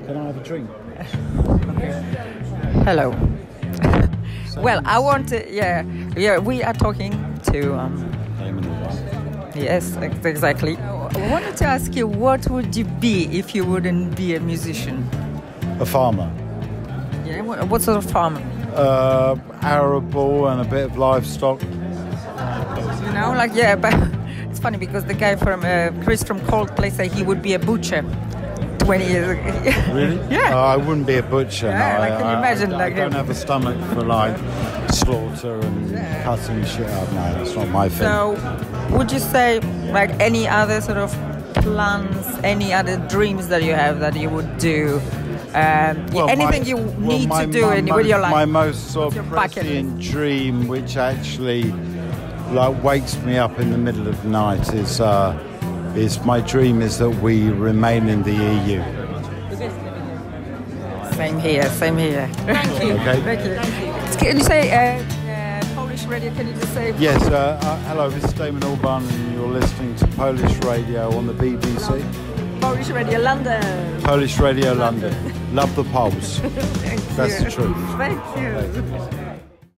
Can I have a drink? Hello. Well, I want to, we are talking to... Damon Albarn. Yes, exactly. I wanted to ask you, what would you be if you wouldn't be a musician? A farmer. Yeah, what sort of farmer? Arable and a bit of livestock. You know, but it's funny because the guy from, Chris from Coldplay said he would be a butcher 20 years ago. Really? Yeah. I wouldn't be a butcher. Yeah, no. can you imagine? I don't have a stomach for slaughter and cutting shit up. No, that's not my thing. So, would you say any other sort of plans, any other dreams that you have that you would do? Anything you need to do with your life? My most sort of prescient dream, which actually wakes me up in the middle of the night, is my dream is that we remain in the EU. Same here. Thank you. Okay. Thank you. Can you say Polish radio? Can you just say? Yes. Hello, this is Damon Albarn, and you're listening to Polish radio on the BBC. Polish Radio London. Polish Radio London. Love the Poles. Thank That's you. the truth. Thank you.